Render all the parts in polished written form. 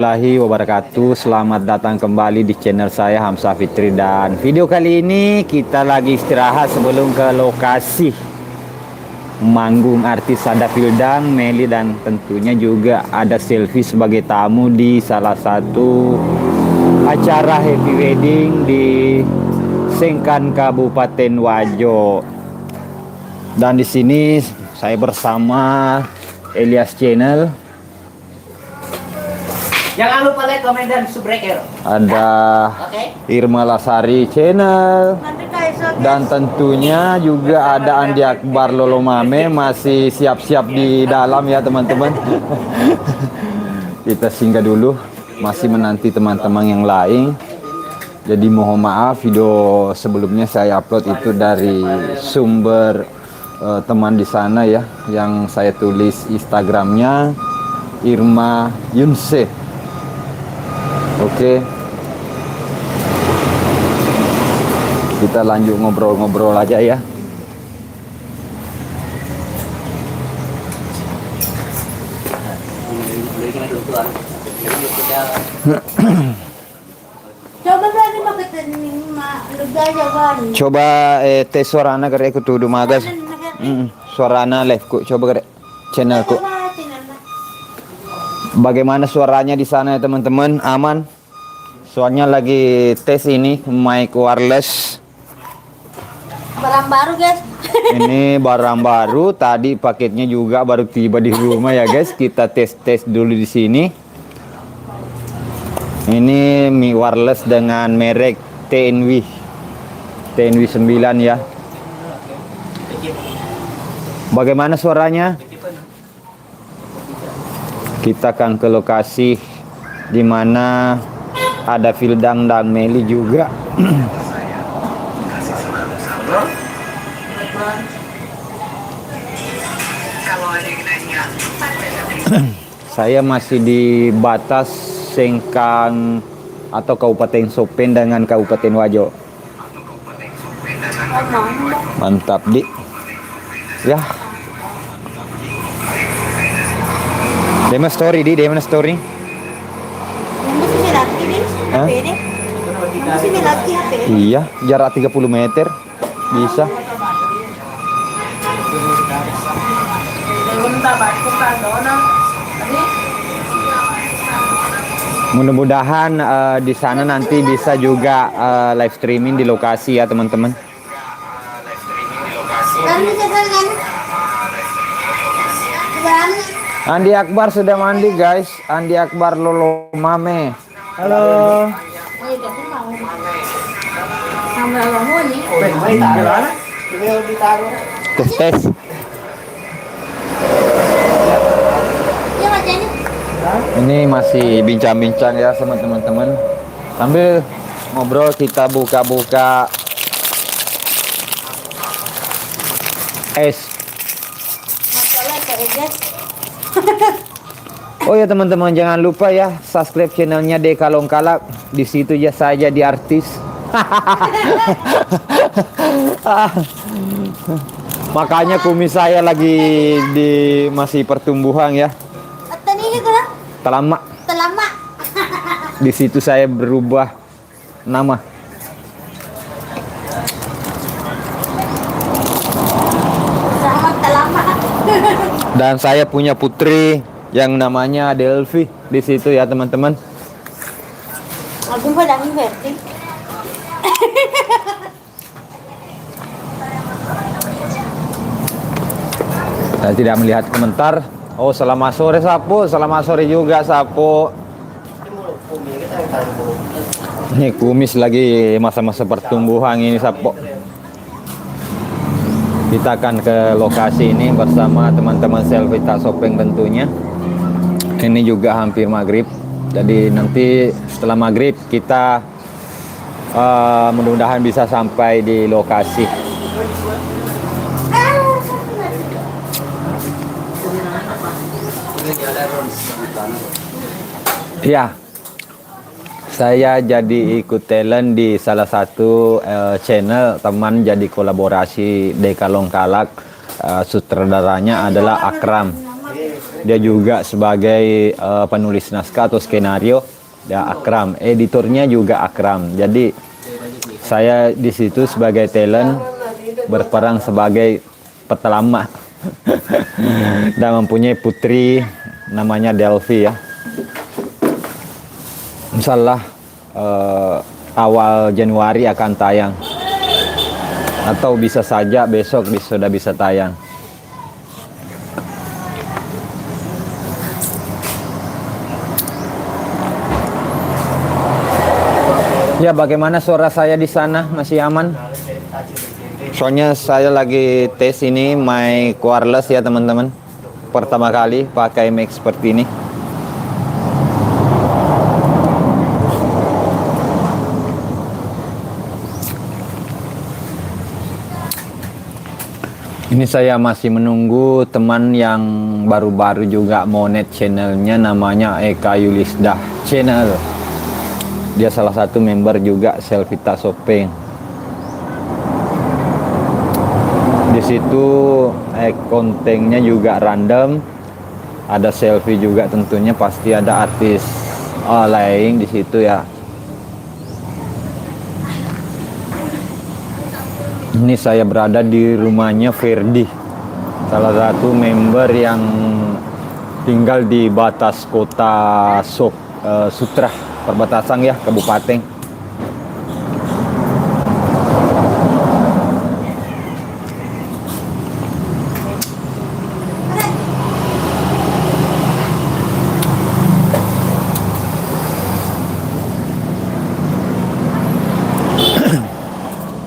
Warahmatullahi wabarakatuh. Selamat datang kembali di channel saya Hamzah Fitri, dan video kali ini kita lagi istirahat sebelum ke lokasi manggung artis ada Fildang, Meli, dan tentunya juga ada selfie sebagai tamu di salah satu acara happy wedding di Sengkan, Kabupaten Wajo. Dan di sini saya bersama Elias Channel. Jangan lupa like, komen, dan subscribe. Ada Irma Lasari Channel. Dan tentunya juga ada Andi Akbar Lolomame, masih siap-siap di dalam ya teman-teman. Kita singgah dulu, masih menanti teman-teman yang lain. Jadi mohon maaf, video sebelumnya saya upload itu dari sumber teman di sana ya, yang saya tulis Instagramnya Irma Yunse. Oke, kita lanjut ngobrol-ngobrol aja ya. Coba tes suarana kare ku tudu magas. Suarana live ku coba kare channel ku. Bagaimana suaranya di sana ya teman-teman? Aman? Soalnya lagi tes ini mic wireless. Barang baru guys. Ini barang baru, tadi paketnya juga baru tiba di rumah ya guys. Kita tes dulu di sini. Ini mic wireless dengan merek TNW 9 ya. Bagaimana suaranya? Kita akan ke lokasi di mana ada Fildang dan Meli juga. Saya masih di batas Sengkang atau Kabupaten Sopen dengan Kabupaten Wajo. Mantap di. Ya. Dema story di, Dema story. Hah? Iya, jarak 30 meter bisa. Mudah-mudahan di sana nanti bisa juga live streaming di lokasi ya teman-teman. Andi Akbar sudah mandi guys. Andi Akbar Lolomame. Halo. Tes. Ini masih bincang-bincang ya sama teman-teman. Sambil ngobrol kita buka-buka es. Oh ya teman-teman, jangan lupa ya subscribe channelnya Deka Longkalak. Di situ ya saya di artis. Makanya kumis saya lagi masih pertumbuhan ya. Telama. Di situ saya berubah nama. Dan saya punya putri yang namanya Delvi di situ ya teman-teman. Saya tidak melihat komentar. Oh, selamat sore Sapo, selamat sore juga Sapo. Ini kumis lagi masa-masa pertumbuhan ini Sapo. Kita akan ke lokasi ini bersama teman-teman selfie tak sopeng tentunya. Ini juga hampir maghrib. Jadi nanti setelah maghrib kita mudah-mudahan bisa sampai di lokasi. Ya, saya jadi ikut talent di salah satu channel teman, jadi kolaborasi Deka Longkalak. Sutradaranya adalah Akram. Dia juga sebagai penulis naskah atau skenario, dia Akram. Editornya juga Akram. Jadi saya di situ sebagai talent berperan sebagai petelama dan mempunyai putri namanya Delvi ya. Insyaallah awal Januari akan tayang, atau bisa saja besok sudah bisa tayang. Ya, bagaimana suara saya di sana? Masih aman? Soalnya saya lagi tes ini mic wireless ya teman-teman. Pertama kali pakai mic seperti ini. Ini saya masih menunggu teman yang baru-baru juga monet channelnya, namanya Eka Yulisdah Channel. Dia salah satu member juga Selvita Sopeng. Di situ kontennya juga random, ada selfie juga tentunya, pasti ada artis lain di situ ya. Ini saya berada di rumahnya Ferdi, salah satu member yang tinggal di batas kota Sutra, perbatasan ya, kabupaten.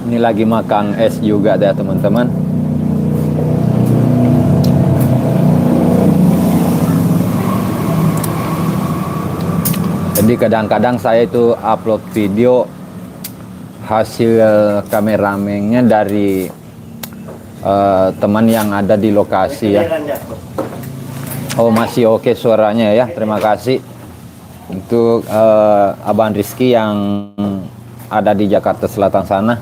Ini lagi makan es juga deh teman-teman. Jadi kadang-kadang saya itu upload video hasil kameramennya dari teman yang ada di lokasi ya. Oh, masih oke suaranya ya. Terima kasih untuk Abang Rizky yang ada di Jakarta Selatan sana.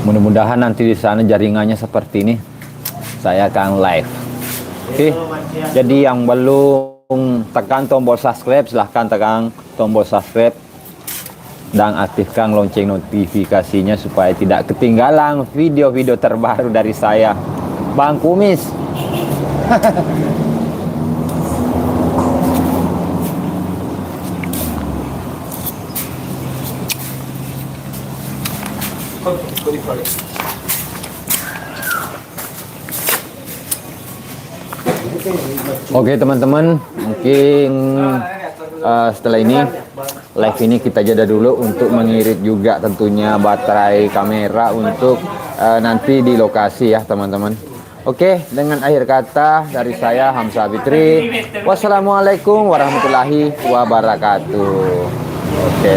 Mudah-mudahan nanti di sana jaringannya seperti ini, saya akan live. Oke, jadi yang belum tekan tombol subscribe, silahkan tekan tombol subscribe dan aktifkan lonceng notifikasinya supaya tidak ketinggalan video-video terbaru dari saya, Bang Kumis. Oke teman-teman, mungkin setelah ini live ini kita jeda dulu untuk mengirit juga tentunya baterai kamera untuk nanti di lokasi ya teman-teman. Oke, dengan akhir kata dari saya Hamzah Fitri, wassalamualaikum warahmatullahi wabarakatuh. Oke.